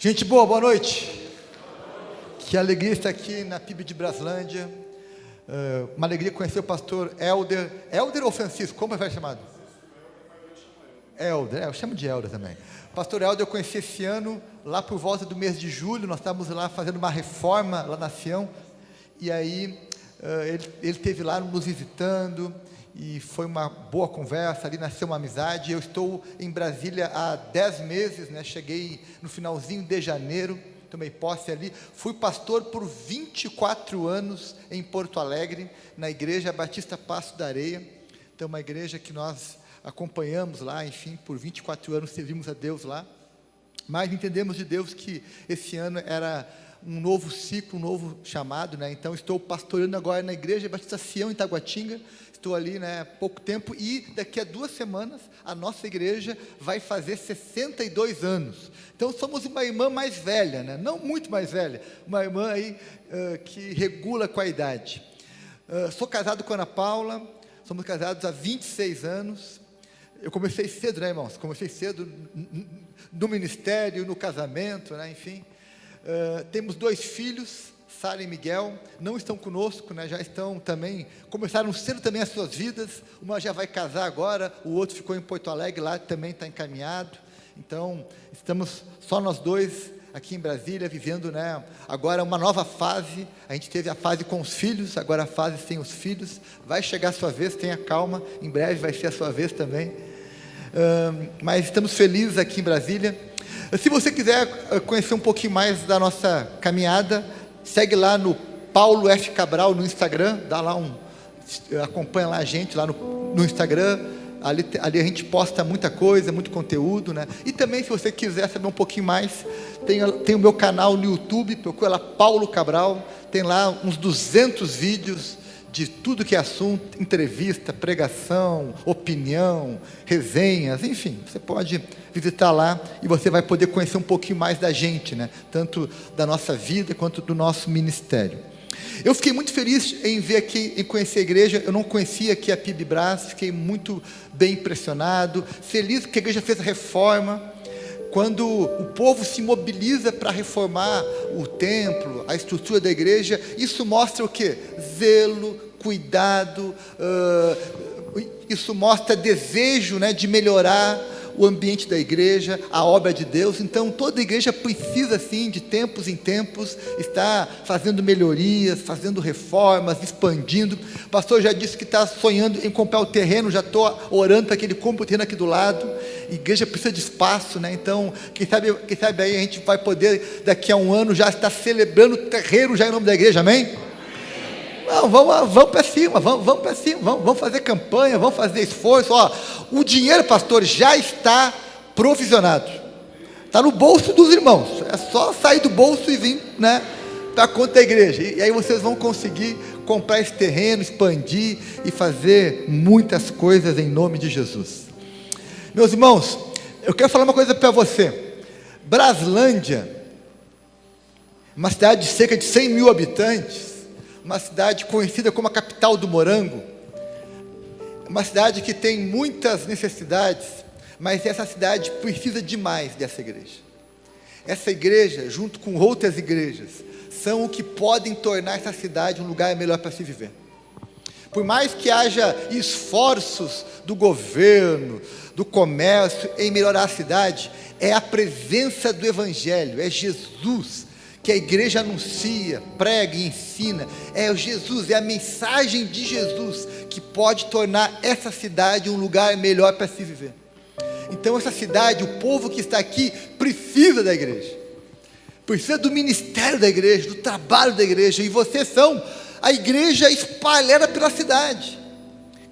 Gente boa, boa noite. Que alegria estar aqui na PIB de Braslândia. Uma alegria conhecer o pastor Helder. Helder ou Francisco? Como vai chamado? Helder, eu chamo de Helder também. Pastor Helder eu conheci esse ano, lá por volta do mês de julho. Nós estávamos lá fazendo uma reforma lá na Sião. E aí ele esteve lá nos visitando. E foi uma boa conversa, ali nasceu uma amizade. Eu estou em Brasília há 10 meses, né? Cheguei no finalzinho de janeiro, tomei posse ali. Fui pastor por 24 anos em Porto Alegre, na Igreja Batista Passo da Areia. Então, uma igreja que nós acompanhamos lá, enfim, por 24 anos servimos a Deus lá. Mas entendemos de Deus que esse ano era um novo ciclo, um novo chamado, né? Então, estou pastoreando agora na Igreja Batista Sião, em Taguatinga. Estou ali, né, há pouco tempo, e daqui a 2 semanas a nossa igreja vai fazer 62 anos. Então somos uma irmã mais velha, né? Não muito mais velha, uma irmã aí que regula com a idade. Sou casado com a Ana Paula, somos casados há 26 anos. Eu comecei cedo, né, irmãos? Comecei cedo no ministério, no casamento, né, enfim. Temos 2 filhos, Sara e Miguel, não estão conosco, né, já estão também, começaram cedo também as suas vidas. Uma já vai casar agora, o outro ficou em Porto Alegre, lá também está encaminhado. Então, estamos só nós 2 aqui em Brasília, vivendo, né, agora uma nova fase. A gente teve a fase com os filhos, agora a fase sem os filhos. Vai chegar a sua vez, tenha calma, em breve vai ser a sua vez também. Mas estamos felizes aqui em Brasília. Se você quiser conhecer um pouquinho mais da nossa caminhada, segue lá no Paulo F. Cabral no Instagram, acompanha lá a gente lá no Instagram, ali a gente posta muita coisa, muito conteúdo, né? E também, se você quiser saber um pouquinho mais, tem o meu canal no YouTube, procura lá Paulo Cabral, tem lá uns 200 vídeos de tudo que é assunto, entrevista, pregação, opinião, resenhas, enfim, você pode visitar lá e você vai poder conhecer um pouquinho mais da gente, né? Tanto da nossa vida quanto do nosso ministério. Eu fiquei muito feliz em ver aqui, em conhecer a igreja. Eu não conhecia aqui a PIB Brás, fiquei muito bem impressionado, feliz que a igreja fez a reforma. Quando o povo se mobiliza para reformar o templo, a estrutura da igreja, isso mostra o quê? Zelo, cuidado, isso mostra desejo, né, de melhorar o ambiente da igreja, a obra de Deus. Então, toda igreja precisa, sim, de tempos em tempos, estar fazendo melhorias, fazendo reformas, expandindo. O pastor já disse que está sonhando em comprar o terreno, já estou orando para que ele compre o terreno aqui do lado. A igreja precisa de espaço, né? Então, quem sabe aí a gente vai poder, daqui a um ano, já estar celebrando o terreiro já em nome da igreja, amém? Não, vamos para cima, vamos para cima, vamos fazer campanha, vamos fazer esforço. Ó, o dinheiro, pastor, já está provisionado, está no bolso dos irmãos, é só sair do bolso e vir, né, para a conta da igreja, e aí vocês vão conseguir comprar esse terreno, expandir e fazer muitas coisas em nome de Jesus. Meus irmãos, eu quero falar uma coisa para você. Braslândia, uma cidade de cerca de 100 mil habitantes, uma cidade conhecida como a capital do morango, uma cidade que tem muitas necessidades, mas essa cidade precisa demais dessa igreja. Essa igreja, junto com outras igrejas, são o que podem tornar essa cidade um lugar melhor para se viver. Por mais que haja esforços do governo, do comércio em melhorar a cidade, é a presença do Evangelho, é Jesus que a igreja anuncia, prega e ensina. É Jesus, é a mensagem de Jesus que pode tornar essa cidade um lugar melhor para se viver. Então essa cidade, o povo que está aqui, precisa da igreja, precisa do ministério da igreja, do trabalho da igreja, e vocês são a igreja espalhada pela cidade.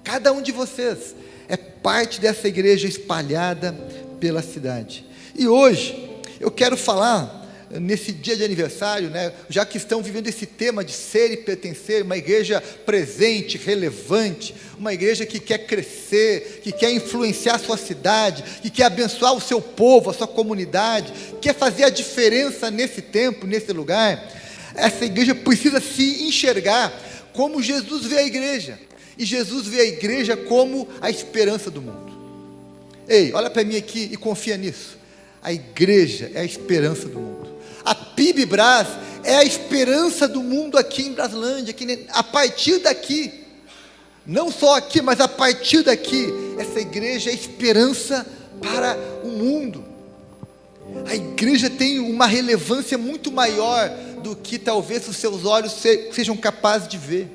Cada um de vocês é parte dessa igreja espalhada pela cidade. E hoje eu quero falar, nesse dia de aniversário, né, já que estão vivendo esse tema de ser e pertencer, uma igreja presente, relevante, uma igreja que quer crescer, que quer influenciar a sua cidade, que quer abençoar o seu povo, a sua comunidade, quer fazer a diferença nesse tempo, nesse lugar. Essa igreja precisa se enxergar como Jesus vê a igreja, e Jesus vê a igreja como a esperança do mundo. Ei, olha para mim aqui e confia nisso. A igreja é a esperança do mundo. A PIB Brás é a esperança do mundo aqui em Braslândia, a partir daqui, não só aqui, mas a partir daqui, essa igreja é a esperança para o mundo. A igreja tem uma relevância muito maior do que talvez os seus olhos sejam capazes de ver.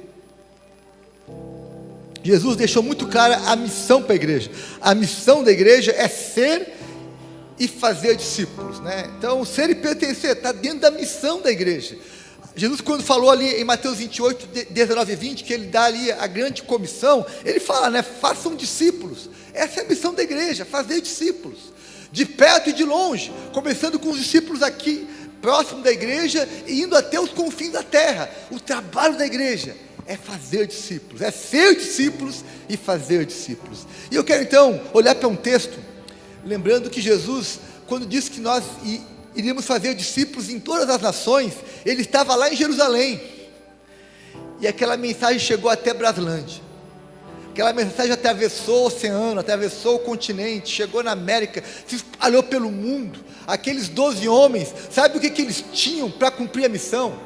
Jesus deixou muito clara a missão para a igreja. A missão da igreja é ser e fazer discípulos, né? Então, ser e pertencer está dentro da missão da igreja. Jesus, quando falou ali em Mateus 28, 19 e 20, que ele dá ali a grande comissão, ele fala, né? Façam discípulos. Essa é a missão da igreja, fazer discípulos, de perto e de longe, começando com os discípulos aqui, próximo da igreja, e indo até os confins da terra. O trabalho da igreja é fazer discípulos, é ser discípulos e fazer discípulos. E eu quero então olhar para um texto, lembrando que Jesus, quando disse que nós iríamos fazer discípulos em todas as nações, ele estava lá em Jerusalém, e aquela mensagem chegou até Braslândia. Aquela mensagem atravessou o oceano, atravessou o continente, chegou na América, se espalhou pelo mundo. Aqueles 12 homens, sabe o que eles tinham para cumprir a missão?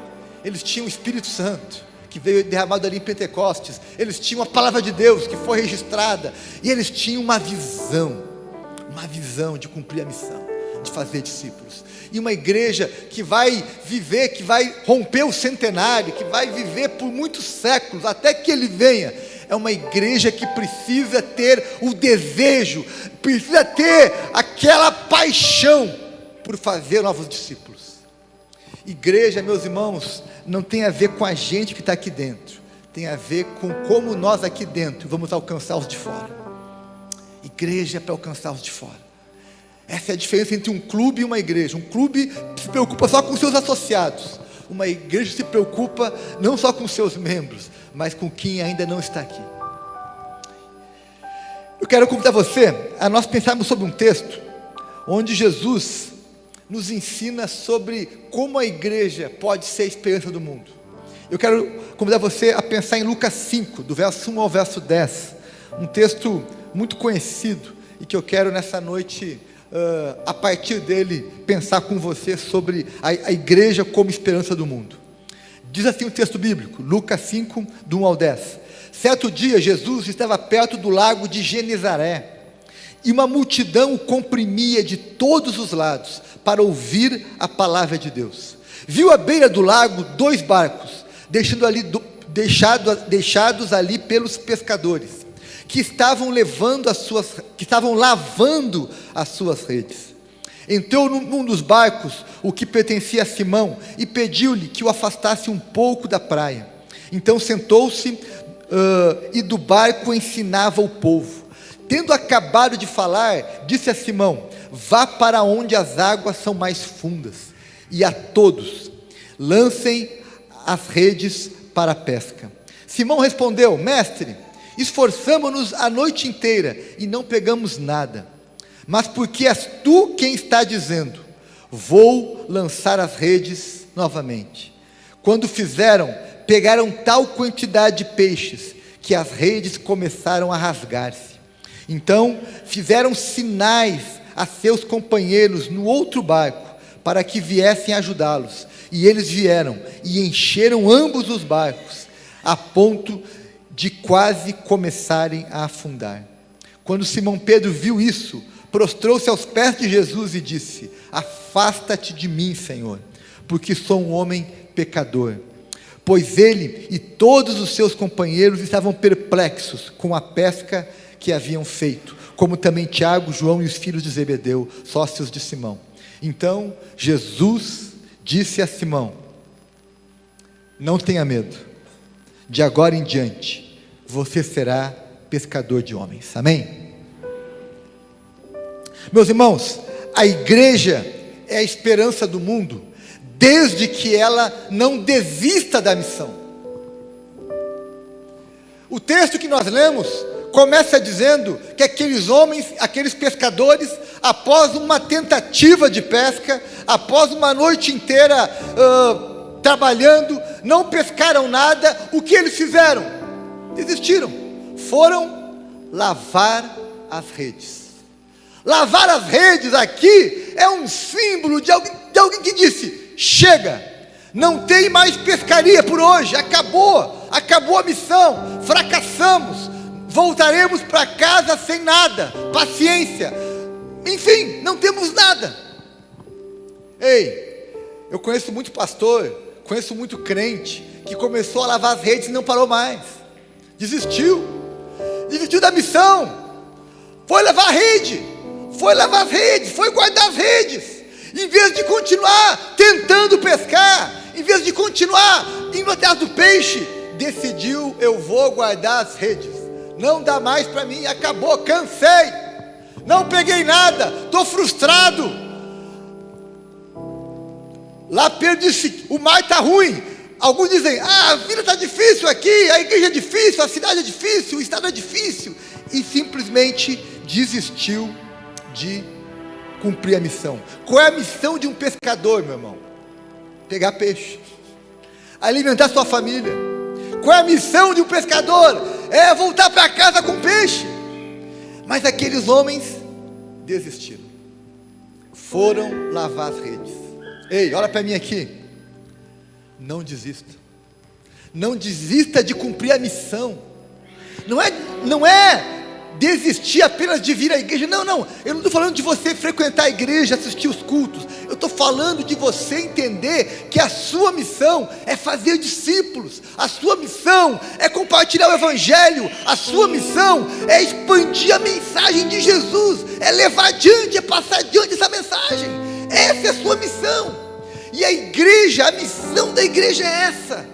Eles tinham o Espírito Santo, que veio derramado ali em Pentecostes. Eles tinham a palavra de Deus, que foi registrada, e eles tinham uma visão de cumprir a missão, de fazer discípulos. E uma igreja que vai viver, que vai romper o centenário, que vai viver por muitos séculos, até que ele venha, é uma igreja que precisa ter o desejo, precisa ter aquela paixão por fazer novos discípulos. Igreja, meus irmãos, não tem a ver com a gente que está aqui dentro, tem a ver com como nós aqui dentro vamos alcançar os de fora. Igreja é para alcançar os de fora. Essa é a diferença entre um clube e uma igreja. Um clube se preocupa só com seus associados, uma igreja se preocupa não só com seus membros, mas com quem ainda não está aqui. Eu quero convidar você a nós pensarmos sobre um texto onde Jesus nos ensina sobre como a igreja pode ser a esperança do mundo. Eu quero convidar você a pensar em Lucas 5, do verso 1 ao verso 10, um texto muito conhecido, e que eu quero nessa noite, a partir dele, pensar com você sobre a igreja como esperança do mundo. Diz assim o texto bíblico, Lucas 5, do 1 ao 10. Certo dia, Jesus estava perto do lago de Genezaré, e uma multidão o comprimia de todos os lados, para ouvir a palavra de Deus. Viu à beira do lago 2 barcos, deixados ali pelos pescadores, que estavam lavando as suas redes. Entrou num dos barcos, o que pertencia a Simão, e pediu-lhe que o afastasse um pouco da praia. Então sentou-se e do barco ensinava o povo. Tendo acabado de falar, disse a Simão: vá para onde as águas são mais fundas, e a todos lancem as redes para a pesca. Simão respondeu: mestre, esforçamo-nos a noite inteira e não pegamos nada, mas porque és tu quem está dizendo, vou lançar as redes novamente. Quando fizeram, pegaram tal quantidade de peixes, que as redes começaram a rasgar-se. Então fizeram sinais a seus companheiros no outro barco, para que viessem ajudá-los, e eles vieram, e encheram ambos os barcos, a ponto de quase começarem a afundar. Quando Simão Pedro viu isso, prostrou-se aos pés de Jesus e disse: afasta-te de mim, Senhor, porque sou um homem pecador. Pois ele e todos os seus companheiros estavam perplexos com a pesca que haviam feito, como também Tiago, João e os filhos de Zebedeu, sócios de Simão. Então Jesus disse a Simão: não tenha medo, de agora em diante você será pescador de homens. Amém? Meus irmãos, a igreja é a esperança do mundo, desde que ela não desista da missão. O texto que nós lemos começa dizendo que aqueles homens, aqueles pescadores, após uma tentativa de pesca, após uma noite inteira trabalhando, não pescaram nada. O que eles fizeram? Desistiram, foram lavar as redes. Lavar as redes aqui aqui é um símbolo de alguém que disse: chega, não tem mais pescaria por hoje, acabou a missão, fracassamos, voltaremos para casa sem nada, paciência, enfim, não temos nada. Ei, eu conheço muito pastor, conheço muito crente, que começou a lavar as redes e não parou mais, desistiu da missão, foi lavar a rede, foi lavar as redes, foi guardar as redes, em vez de continuar tentando pescar, em vez de continuar indo atrás do peixe, decidiu: eu vou guardar as redes, não dá mais para mim, acabou, cansei, não peguei nada, estou frustrado, lá perdi, o mar está ruim. Alguns dizem: a vida está difícil aqui, a igreja é difícil, a cidade é difícil, o estado é difícil, e simplesmente desistiu de cumprir a missão. Qual é a missão de um pescador, meu irmão? Pegar peixe, alimentar sua família. Qual é a missão de um pescador? É voltar para casa com peixe. Mas aqueles homens desistiram, foram lavar as redes. Ei, olha para mim aqui, não desista, não desista de cumprir a missão. Não é desistir apenas de vir à igreja, não, eu não estou falando de você frequentar a igreja, assistir os cultos, eu estou falando de você entender que a sua missão é fazer discípulos, a sua missão é compartilhar o evangelho, a sua missão é expandir a mensagem de Jesus, é levar adiante, é passar adiante essa mensagem, essa é a sua missão. E a igreja, a missão da igreja é essa.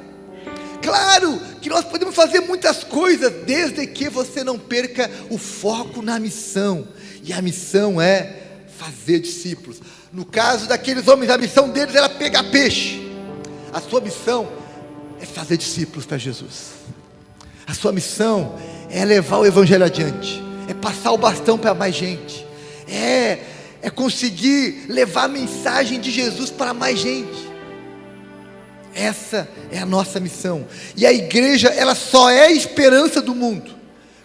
Claro que nós podemos fazer muitas coisas, desde que você não perca o foco na missão, e a missão é fazer discípulos. No caso daqueles homens, a missão deles era pegar peixe, a sua missão é fazer discípulos para Jesus, a sua missão é levar o evangelho adiante, é passar o bastão para mais gente, é conseguir levar a mensagem de Jesus para mais gente. Essa é a nossa missão. E a igreja, ela só é a esperança do mundo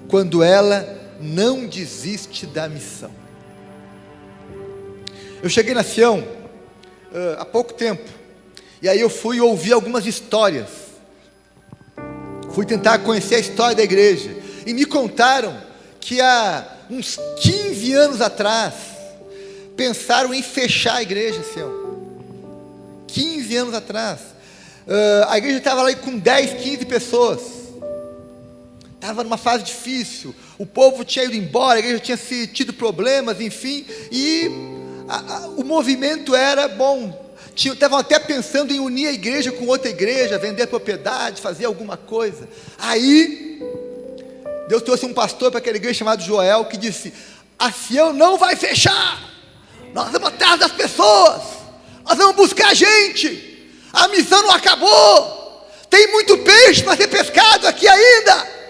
quando ela não desiste da missão. Eu cheguei na Sião há pouco tempo, e aí eu fui ouvir algumas histórias, fui tentar conhecer a história da igreja, e me contaram que há uns 15 anos atrás pensaram em fechar a igreja, Sião. 15 anos atrás, a igreja estava lá com 10, 15 pessoas, estava numa fase difícil, o povo tinha ido embora, a igreja tinha tido problemas, enfim, e o movimento era bom, estavam até pensando em unir a igreja com outra igreja, vender propriedade, fazer alguma coisa. Aí Deus trouxe um pastor para aquela igreja chamado Joel, que disse: a Sião não vai fechar, nós vamos atrás das pessoas, nós vamos buscar gente, a missão não acabou, tem muito peixe para ser pescado aqui ainda.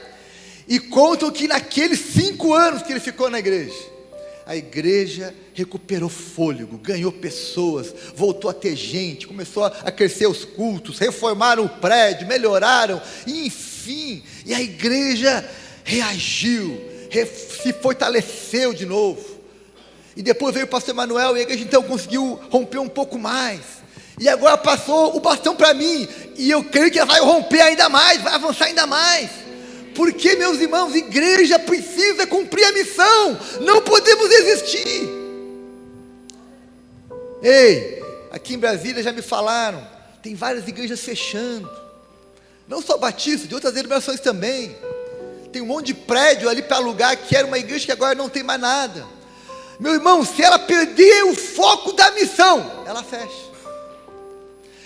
E contam que naqueles 5 anos que ele ficou na igreja, a igreja recuperou fôlego, ganhou pessoas, voltou a ter gente, começou a crescer os cultos, reformaram o prédio, melhoraram, e enfim, e a igreja reagiu, se fortaleceu de novo. E depois veio o pastor Emanuel, e a igreja então conseguiu romper um pouco mais, e agora passou o bastão para mim, e eu creio que ela vai romper ainda mais, vai avançar ainda mais, porque, meus irmãos, igreja precisa cumprir a missão, não podemos desistir. Ei, aqui em Brasília já me falaram, tem várias igrejas fechando, não só batistas, de outras denominações também, tem um monte de prédio ali para alugar, que era uma igreja que agora não tem mais nada. Meu irmão, se ela perder o foco da missão, ela fecha.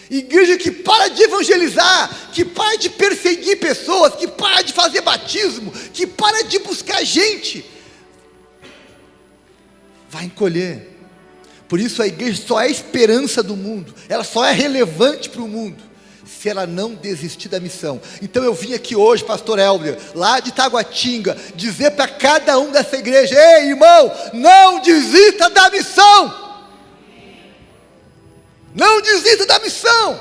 Igreja que para de evangelizar, que para de perseguir pessoas, que para de fazer batismo, que para de buscar gente, vai encolher. Por isso a igreja só é esperança do mundo, ela só é relevante para o mundo, se ela não desistir da missão. Então eu vim aqui hoje, pastor Helder, lá de Taguatinga, dizer para cada um dessa igreja: ei, irmão, não desista da missão. Não desista da missão.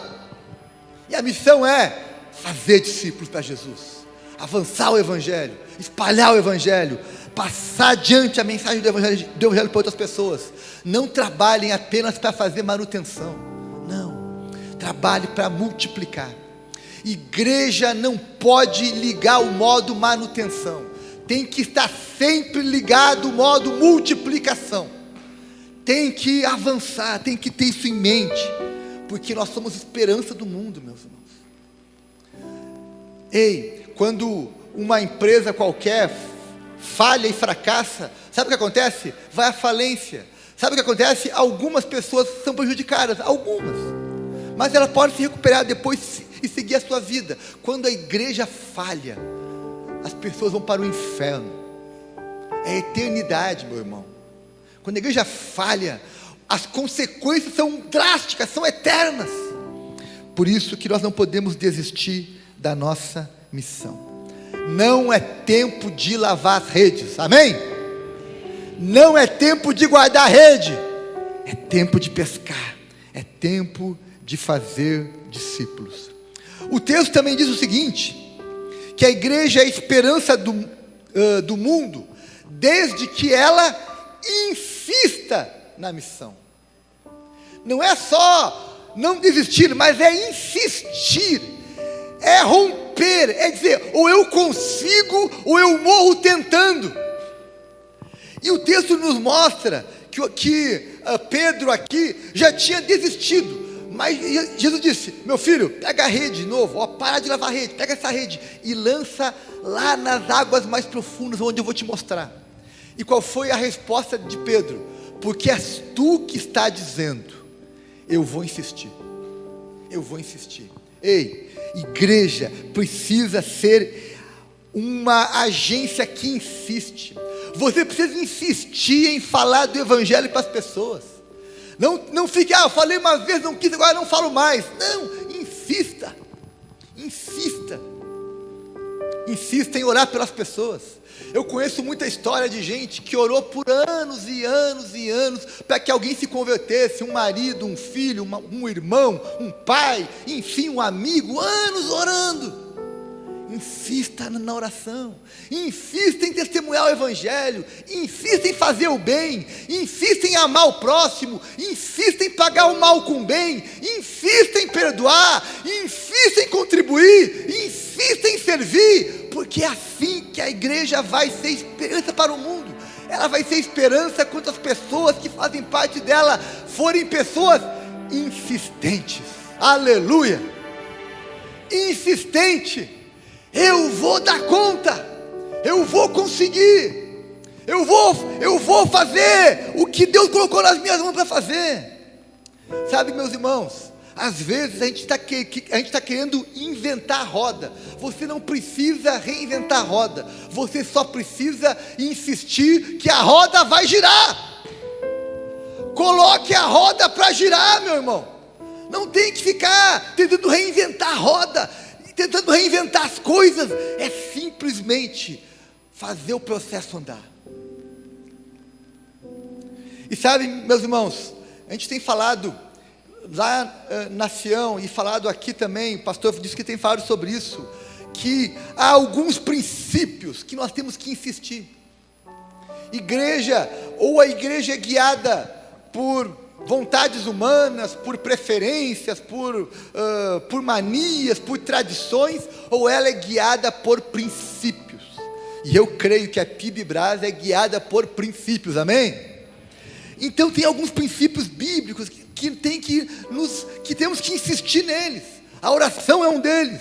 E a missão é fazer discípulos para Jesus, avançar o evangelho, espalhar o evangelho, passar adiante a mensagem do Evangelho para outras pessoas. Não trabalhem apenas para fazer manutenção, não, trabalhe para multiplicar. Igreja não pode ligar o modo manutenção, tem que estar sempre ligado o modo multiplicação, tem que avançar, tem que ter isso em mente, porque nós somos esperança do mundo, meus irmãos. Ei, quando uma empresa qualquer falha e fracassa, sabe o que acontece? Vai à falência. Sabe o que acontece? Algumas pessoas são prejudicadas, algumas, mas ela pode se recuperar depois e seguir a sua vida. Quando a igreja falha, as pessoas vão para o inferno, é a eternidade, meu irmão. Quando a igreja falha, as consequências são drásticas, são eternas. Por isso que nós não podemos desistir da nossa missão. Não é tempo de lavar as redes, amém? Não é tempo de guardar a rede, é tempo de pescar, é tempo de fazer discípulos. O texto também diz o seguinte, que a igreja é a esperança do mundo, desde que ela insista na missão. Não é só não desistir, mas é insistir, é romper, é dizer, ou eu consigo, ou eu morro tentando. E o texto nos mostra que Pedro aqui já tinha desistido, mas Jesus disse, meu filho, pega a rede de novo, para de lavar a rede, pega essa rede e lança lá nas águas mais profundas, onde eu vou te mostrar. E qual foi a resposta de Pedro? Porque és tu que está dizendo, eu vou insistir, eu vou insistir. Ei, igreja precisa ser uma agência que insiste. Você precisa insistir em falar do Evangelho para as pessoas. Não fique, eu falei uma vez, não quis, agora não falo mais. Não, insista. Insista. Insista em orar pelas pessoas. Eu conheço muita história de gente que orou por anos e anos e anos para que alguém se convertesse, um marido, um filho, um irmão, um pai, enfim, um amigo, anos orando. Insista na oração, insista em testemunhar o Evangelho, insista em fazer o bem, insista em amar o próximo, insista em pagar o mal com o bem, insista em perdoar, insista em contribuir, insista em servir, porque é assim que a igreja vai ser esperança para o mundo. Ela vai ser esperança quando as pessoas que fazem parte dela forem pessoas insistentes. Aleluia! Insistente. Eu vou dar conta, eu vou conseguir, eu vou fazer o que Deus colocou nas minhas mãos para fazer. Sabe, meus irmãos, às vezes a gente está querendo inventar a roda. Você não precisa reinventar a roda, você só precisa insistir que a roda vai girar. Coloque a roda para girar, meu irmão. Não tem que ficar tentando reinventar a roda, tentando reinventar as coisas. É simplesmente fazer o processo andar. E sabe, meus irmãos, a gente tem falado lá na Sião e falado aqui também, o pastor disse que tem falado sobre isso, que há alguns princípios que nós temos que insistir. Igreja, ou a igreja é guiada por vontades humanas, por preferências, por manias, por tradições, ou ela é guiada por princípios. E eu creio que a PIB Brás é guiada por princípios, amém? Então tem alguns princípios bíblicos que temos que insistir neles. A oração é um deles.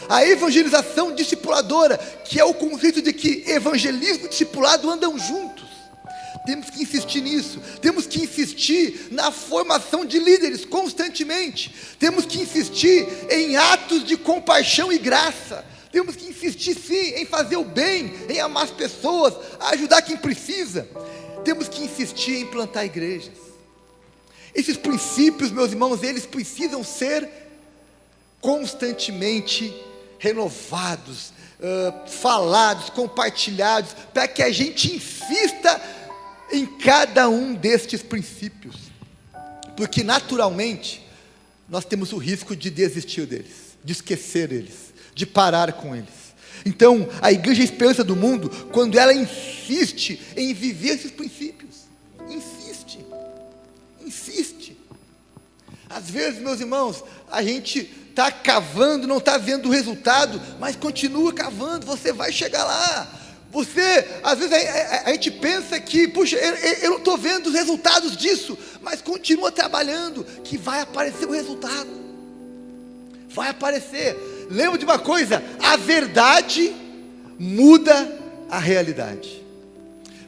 A evangelização discipuladora, que é o conceito de que evangelismo e discipulado andam juntos. Temos que insistir nisso, temos que insistir na formação de líderes constantemente, temos que insistir em atos de compaixão e graça, temos que insistir sim em fazer o bem, em amar as pessoas, ajudar quem precisa, temos que insistir em plantar igrejas. Esses princípios, meus irmãos, eles precisam ser constantemente renovados, falados, compartilhados, para que a gente insista em cada um destes princípios, porque naturalmente nós temos o risco de desistir deles, de esquecer eles, de parar com eles. Então, a igreja é a esperança do mundo quando ela insiste em viver esses princípios. Insiste. Às vezes, meus irmãos, a gente está cavando, não está vendo o resultado, mas continua cavando, você vai chegar lá. Às vezes a gente pensa que, puxa, eu não estou vendo os resultados disso, mas continua trabalhando, que vai aparecer o resultado. Vai aparecer. Lembra de uma coisa, a verdade muda a realidade.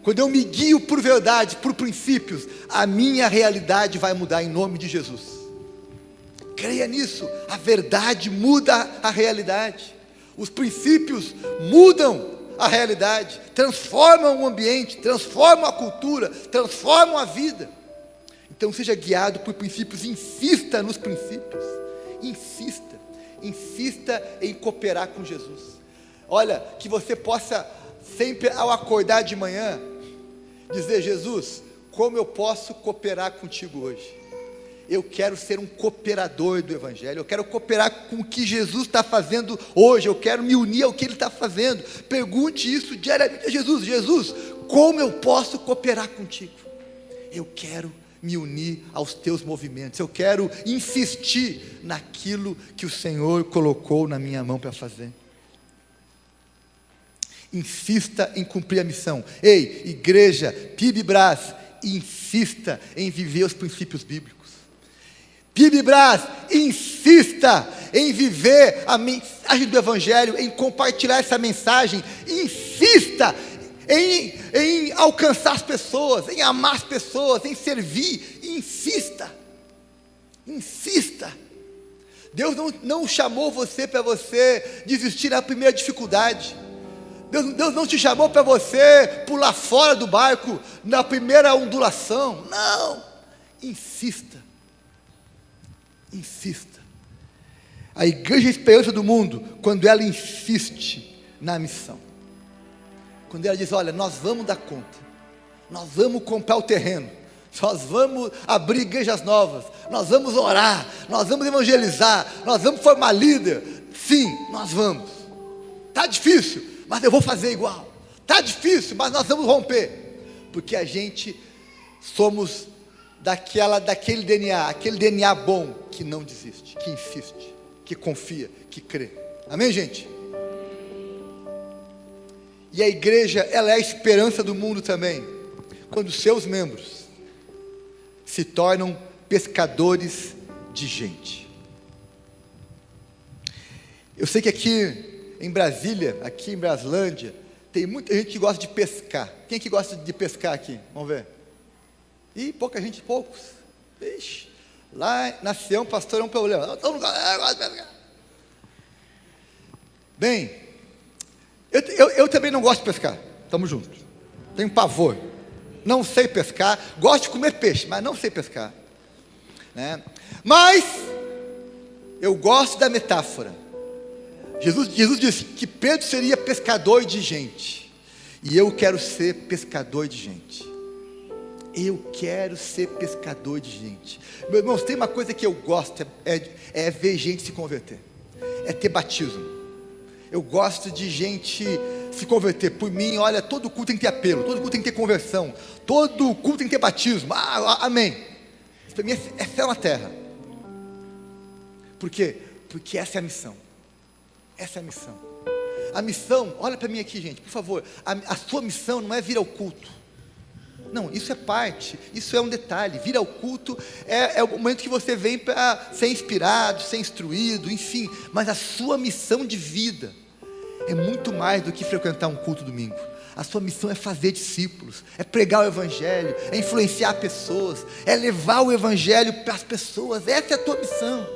Quando eu me guio por verdade, por princípios, a minha realidade vai mudar em nome de Jesus. Creia nisso, a verdade muda a realidade. Os princípios mudam a realidade, transformam o ambiente, transformam a cultura, transformam a vida. Então seja guiado por princípios, insista nos princípios, insista em cooperar com Jesus. Olha, que você possa sempre ao acordar de manhã, dizer: Jesus, como eu posso cooperar contigo hoje? Eu quero ser um cooperador do Evangelho, eu quero cooperar com o que Jesus está fazendo hoje, eu quero me unir ao que Ele está fazendo. Pergunte isso diariamente a Jesus: Jesus, como eu posso cooperar contigo? Eu quero me unir aos teus movimentos, eu quero insistir naquilo que o Senhor colocou na minha mão para fazer. Insista em cumprir a missão. Ei, igreja, PIB-Brás, insista em viver os princípios bíblicos. PIB-Brás, insista em viver a mensagem do Evangelho, em compartilhar essa mensagem. Insista em alcançar as pessoas, em amar as pessoas, em servir. Insista. Deus não chamou você para você desistir na primeira dificuldade. Deus não te chamou para você pular fora do barco na primeira ondulação. Não, insista. A igreja é a esperança do mundo quando ela insiste na missão. Quando ela diz: olha, nós vamos dar conta, nós vamos comprar o terreno, nós vamos abrir igrejas novas, nós vamos orar, nós vamos evangelizar, nós vamos formar líder. Sim, nós vamos. Está difícil, mas eu vou fazer igual. Está difícil, mas nós vamos romper. Porque a gente somos daquele DNA, aquele DNA bom, que não desiste, que insiste, que confia, que crê. Amém, gente? E a igreja, ela é a esperança do mundo também, quando seus membros se tornam pescadores de gente. Eu sei que aqui em Brasília, aqui em Braslândia, tem muita gente que gosta de pescar. Quem que gosta de pescar aqui? Vamos ver. Ih, pouca gente, poucos. Ixi, lá na Sião, pastor, é um problema. Todo mundo gosta de pescar. Bem, eu também não gosto de pescar. Estamos juntos. Tenho pavor. Não sei pescar. Gosto de comer peixe, mas não sei pescar. Né? Mas eu gosto da metáfora. Jesus disse que Pedro seria pescador de gente. E eu quero ser pescador de gente. Eu quero ser pescador de gente. Meus irmãos, tem uma coisa que eu gosto, é ver gente se converter. É ter batismo. Eu gosto de gente se converter. Por mim, olha, todo culto tem que ter apelo, todo culto tem que ter conversão, todo culto tem que ter batismo. Amém. Isso para mim é céu na terra. Por quê? Porque essa é a missão. Essa é a missão. A missão, olha para mim aqui, gente, por favor. A sua missão não é vir ao culto. Não, isso é parte, isso é um detalhe. Vir ao culto é o momento que você vem para ser inspirado, ser instruído, enfim. Mas a sua missão de vida é muito mais do que frequentar um culto domingo. A sua missão é fazer discípulos, é pregar o Evangelho, é influenciar pessoas, é levar o Evangelho para as pessoas. Essa é a tua missão.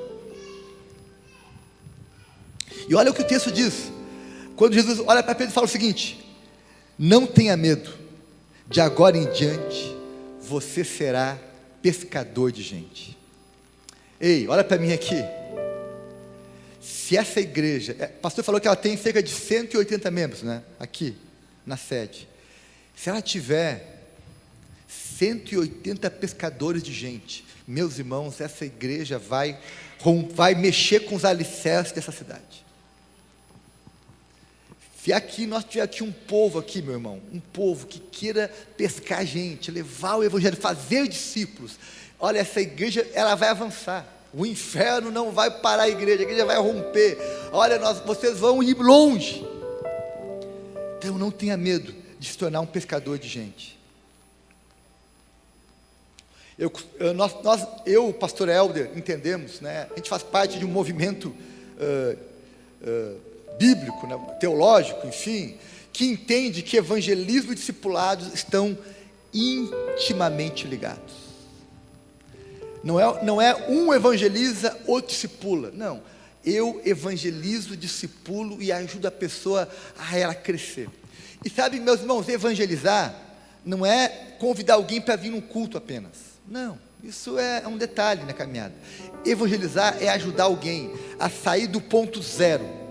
E olha o que o texto diz. Quando Jesus olha para Pedro e fala o seguinte: não tenha medo, de agora em diante você será pescador de gente. Ei, olha para mim aqui. Se essa igreja, o pastor falou que ela tem cerca de 180 membros, né? Aqui, na sede. Se ela tiver 180 pescadores de gente, meus irmãos, essa igreja vai mexer com os alicerces dessa cidade. Se aqui nós tiver aqui um povo aqui, meu irmão, um povo que queira pescar gente, levar o evangelho, fazer discípulos, olha, essa igreja, ela vai avançar. O inferno não vai parar a igreja vai romper. Olha, vocês vão ir longe. Então não tenha medo de se tornar um pescador de gente. O pastor Helder, entendemos, né? A gente faz parte de um movimento bíblico, né? Teológico, enfim, que entende que evangelismo e discipulados estão intimamente ligados. Não é um evangeliza, outro discipula. Não, eu evangelizo, discipulo e ajudo a pessoa a ela crescer. E sabe, meus irmãos, evangelizar não é convidar alguém para vir num culto apenas. Não, isso é um detalhe na caminhada. Evangelizar é ajudar alguém a sair do ponto zero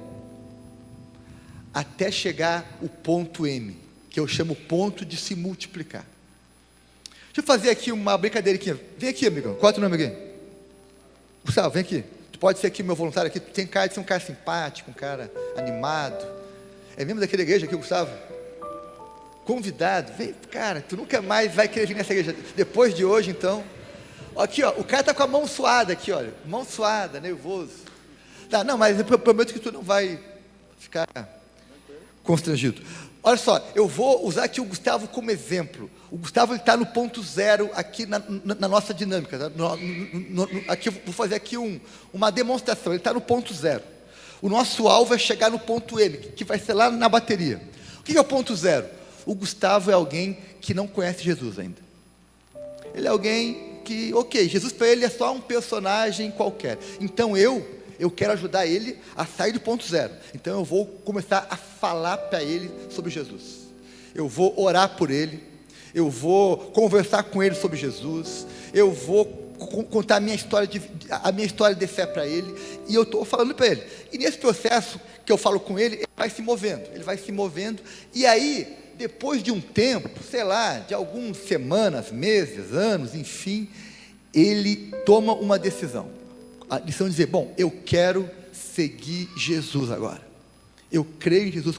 até chegar o ponto M, que eu chamo ponto de se multiplicar. Deixa eu fazer aqui uma brincadeira aqui. Vem aqui, amigão. Qual é o teu nome aqui? Gustavo, vem aqui. Tu pode ser aqui meu voluntário aqui. Tu tem cara de ser um cara simpático, um cara animado. É mesmo daquela igreja aqui, Gustavo? Convidado. Vem, cara, tu nunca mais vai querer vir nessa igreja. Depois de hoje, então. Aqui, ó. O cara está com a mão suada aqui, olha. Mão suada, nervoso. Tá, não, mas eu prometo que tu não vai ficar constrangido. Olha só, eu vou usar aqui o Gustavo como exemplo. O Gustavo está no ponto zero aqui na nossa dinâmica. Tá? Aqui eu vou fazer aqui uma demonstração. Ele está no ponto zero. O nosso alvo é chegar no ponto M, que vai ser lá na bateria. O que é o ponto zero? O Gustavo é alguém que não conhece Jesus ainda. Ele é alguém que, Jesus para ele é só um personagem qualquer. Então eu quero ajudar ele a sair do ponto zero. Então eu vou começar a falar para ele sobre Jesus. Eu vou orar por ele. Eu vou conversar com ele sobre Jesus. Eu vou contar a minha história de fé para ele. E eu estou falando para ele. E nesse processo que eu falo com ele, ele vai se movendo. Ele vai se movendo. E aí, depois de um tempo, sei lá, de algumas semanas, meses, anos, enfim, ele toma uma decisão. A decisão de dizer, bom, eu quero seguir Jesus agora. Eu creio em Jesus,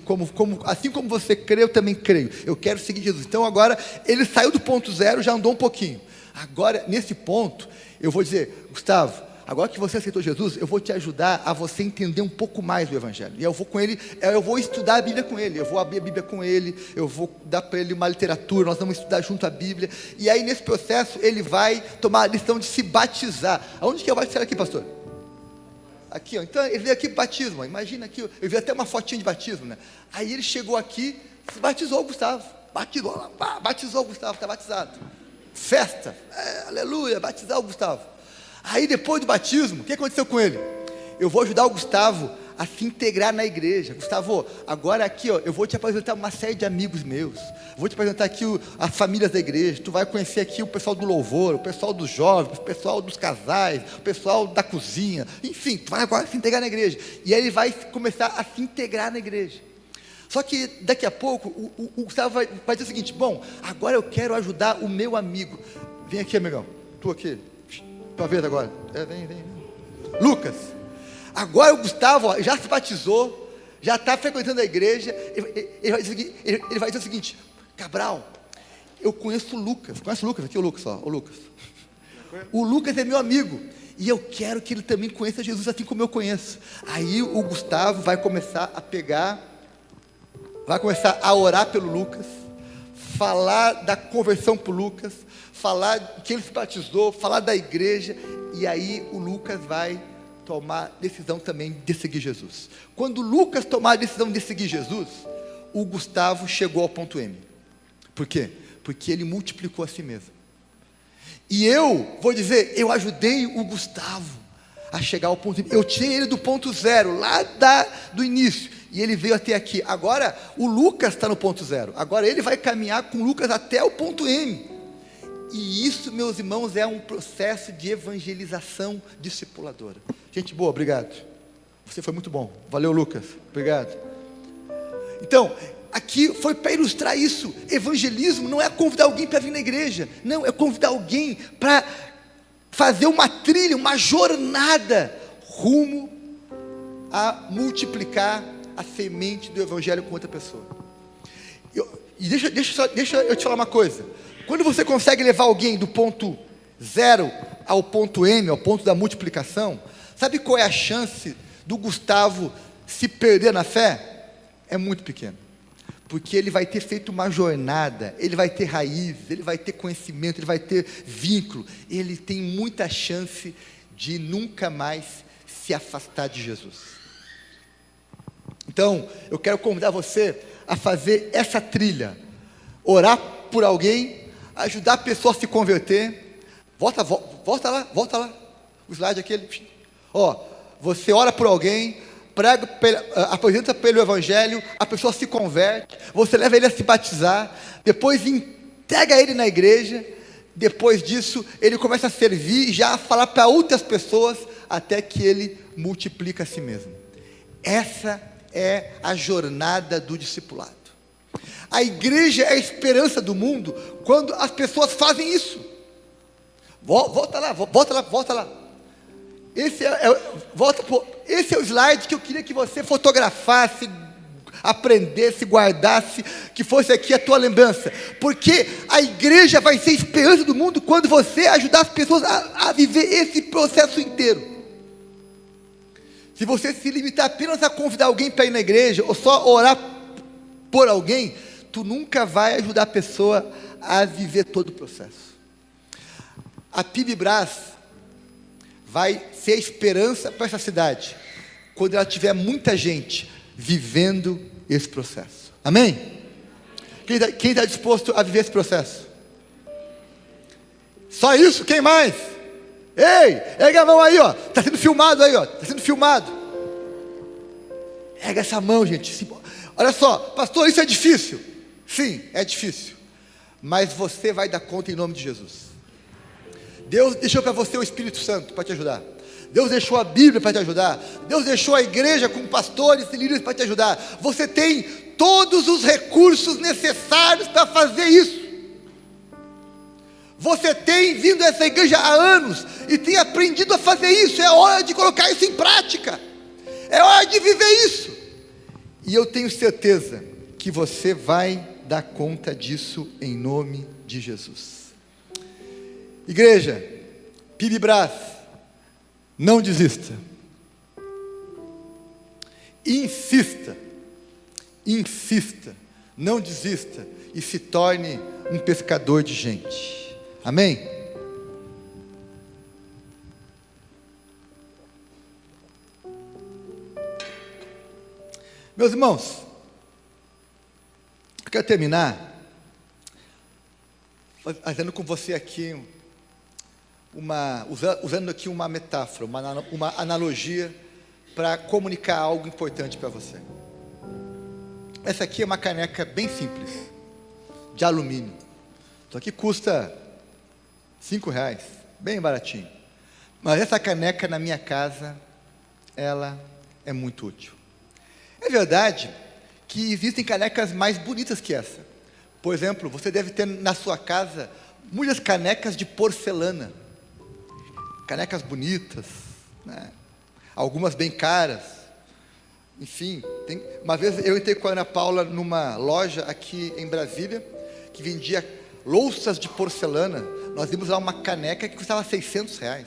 assim como você crê, eu também creio. Eu quero seguir Jesus. Então agora, ele saiu do ponto zero, já andou um pouquinho. Agora, nesse ponto, eu vou dizer, Gustavo, agora que você aceitou Jesus, eu vou te ajudar a você entender um pouco mais do Evangelho. E eu vou com ele, eu vou estudar a Bíblia com ele, eu vou abrir a Bíblia com ele, eu vou dar para ele uma literatura, nós vamos estudar junto a Bíblia. E aí, nesse processo, ele vai tomar a lição de se batizar. Aonde que é o batizar aqui, pastor? Aqui, ó. Então ele veio aqui batismo, imagina aqui, eu vi até uma fotinha de batismo, né? Aí ele chegou aqui, se batizou o Gustavo, batizou o Gustavo, está batizado. Festa, aleluia, batizar o Gustavo. Aí depois do batismo, o que aconteceu com ele? Eu vou ajudar o Gustavo a se integrar na igreja. Gustavo, agora aqui, ó, eu vou te apresentar uma série de amigos meus. Vou te apresentar aqui as famílias da igreja. Tu vai conhecer aqui o pessoal do louvor, o pessoal dos jovens, o pessoal dos casais, o pessoal da cozinha. Enfim, tu vai agora se integrar na igreja. E aí ele vai começar a se integrar na igreja. Só que daqui a pouco o Gustavo vai dizer o seguinte, bom, agora eu quero ajudar o meu amigo. Vem aqui, amigão. Tu aqui. Tua vez agora. Vem. Lucas. Agora o Gustavo, ó, já se batizou, já está frequentando a igreja. Ele vai dizer o seguinte, Cabral, eu conheço o Lucas. Conhece o Lucas? Aqui o Lucas, ó. O Lucas. O Lucas é meu amigo. E eu quero que ele também conheça Jesus assim como eu conheço. Aí o Gustavo vai começar a orar pelo Lucas, falar da conversão para o Lucas, falar que ele se batizou, falar da igreja, e aí o Lucas vai tomar decisão também de seguir Jesus. Quando o Lucas tomar a decisão de seguir Jesus, o Gustavo chegou ao ponto M. Por quê? Porque ele multiplicou a si mesmo. E eu vou dizer, eu ajudei o Gustavo a chegar ao ponto M. Eu tirei ele do ponto zero, lá do início, e ele veio até aqui. Agora o Lucas está no ponto zero. Agora ele vai caminhar com o Lucas até o ponto M. E isso, meus irmãos, é um processo de evangelização discipuladora. Gente boa, obrigado. Você foi muito bom. Valeu, Lucas. Obrigado. Então, aqui foi para ilustrar isso. Evangelismo não é convidar alguém para vir na igreja. Não, é convidar alguém para fazer uma trilha, uma jornada rumo a multiplicar a semente do evangelho com outra pessoa. Deixa eu te falar uma coisa. Quando você consegue levar alguém do ponto 0 ao ponto M, ao ponto da multiplicação, sabe qual é a chance do Gustavo se perder na fé? É muito pequeno. Porque ele vai ter feito uma jornada, ele vai ter raiz, ele vai ter conhecimento, ele vai ter vínculo. Ele tem muita chance de nunca mais se afastar de Jesus. Então, eu quero convidar você a fazer essa trilha. Orar por alguém, ajudar a pessoa a se converter. Volta lá. O slide aquele. Você ora por alguém, prega, apresenta pelo evangelho, a pessoa se converte, você leva ele a se batizar, depois entrega ele na igreja, depois disso ele começa a servir e já a falar para outras pessoas, até que ele multiplica a si mesmo. Essa é a jornada do discipulado. A igreja é a esperança do mundo quando as pessoas fazem isso. Volta lá. Esse é o slide que eu queria que você fotografasse, aprendesse, guardasse, que fosse aqui a tua lembrança. Porque a igreja vai ser a esperança do mundo quando você ajudar as pessoas a viver esse processo inteiro. Se você se limitar apenas a convidar alguém para ir na igreja, ou só orar por alguém, tu nunca vai ajudar a pessoa a viver todo o processo. A PIB-Brás vai ser a esperança para essa cidade, quando ela tiver muita gente vivendo esse processo. Amém? Quem está disposto a viver esse processo? Só isso? Quem mais? Ei, erga a mão aí, ó. Está sendo filmado aí, ó. Está sendo filmado. Erga essa mão, gente. Olha só, pastor, isso é difícil. Sim, é difícil. Mas você vai dar conta em nome de Jesus. Deus deixou para você o Espírito Santo para te ajudar. Deus deixou a Bíblia para te ajudar. Deus deixou a igreja com pastores e líderes para te ajudar. Você tem todos os recursos necessários para fazer isso. Você tem vindo a essa igreja há anos e tem aprendido a fazer isso. É hora de colocar isso em prática. É hora de viver isso. E eu tenho certeza que você vai dar conta disso em nome de Jesus. Igreja, PIB-Brás, não desista. Insista, não desista e se torne um pescador de gente. Amém? Meus irmãos, eu quero terminar fazendo com você aqui usando aqui uma metáfora, uma analogia para comunicar algo importante para você. Essa aqui é uma caneca bem simples, de alumínio. Isso aqui custa R$5, bem baratinho. Mas essa caneca na minha casa, ela é muito útil. É verdade que existem canecas mais bonitas que essa. Por exemplo, você deve ter na sua casa muitas canecas de porcelana. Canecas bonitas, né? Algumas bem caras. Enfim, uma vez eu entrei com a Ana Paula numa loja aqui em Brasília, que vendia louças de porcelana. Nós vimos lá uma caneca que custava R$600.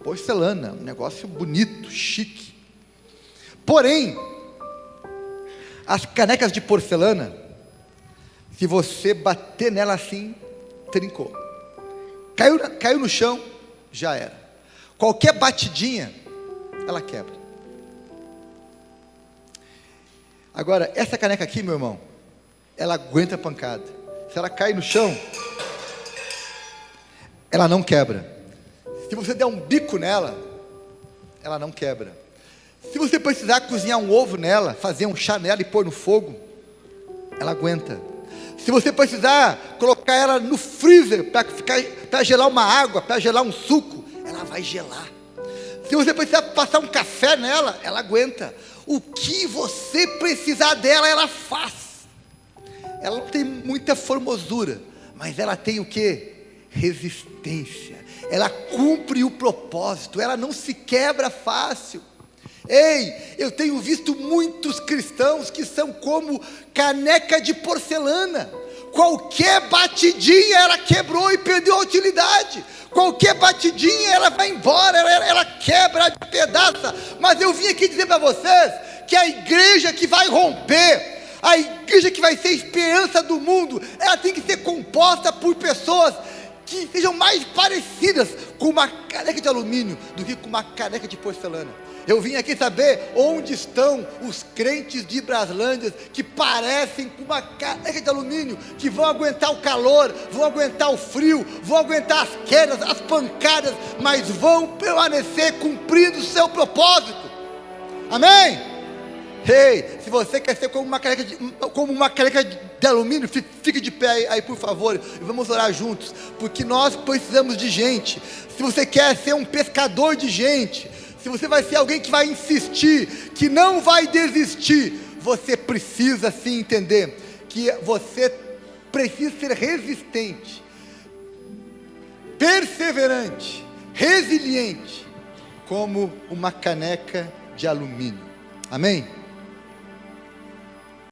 Porcelana, um negócio bonito, chique. Porém, as canecas de porcelana, se você bater nela assim, trincou. Caiu no chão, já era. Qualquer batidinha, ela quebra. Agora, essa caneca aqui, meu irmão, ela aguenta a pancada. Se ela cair no chão, ela não quebra. Se você der um bico nela, ela não quebra. Se você precisar cozinhar um ovo nela, fazer um chá nela e pôr no fogo, ela aguenta. Se você precisar colocar ela no freezer para gelar uma água, para gelar um suco, ela vai gelar. Se você precisar passar um café nela, ela aguenta. O que você precisar dela, ela faz. Ela não tem muita formosura, mas ela tem o quê? Resistência. Ela cumpre o propósito, ela não se quebra fácil. Ei, eu tenho visto muitos cristãos que são como caneca de porcelana. Qualquer batidinha ela quebrou e perdeu a utilidade. Qualquer batidinha ela vai embora, ela quebra, pedaça. Mas eu vim aqui dizer para vocês que a igreja que vai romper, a igreja que vai ser esperança do mundo, ela tem que ser composta por pessoas que sejam mais parecidas com uma caneca de alumínio do que com uma caneca de porcelana. Eu vim aqui saber onde estão os crentes de Braslândia que parecem com uma caneca de alumínio, que vão aguentar o calor, vão aguentar o frio, vão aguentar as quedas, as pancadas, mas vão permanecer cumprindo o seu propósito. Amém? Ei, se você quer ser como uma caneca de alumínio, fique de pé aí, por favor, e vamos orar juntos, porque nós precisamos de gente. Se você quer ser um pescador de gente, se você vai ser alguém que vai insistir, que não vai desistir, você precisa sim entender que você precisa ser resistente, perseverante, resiliente, como uma caneca de alumínio. Amém?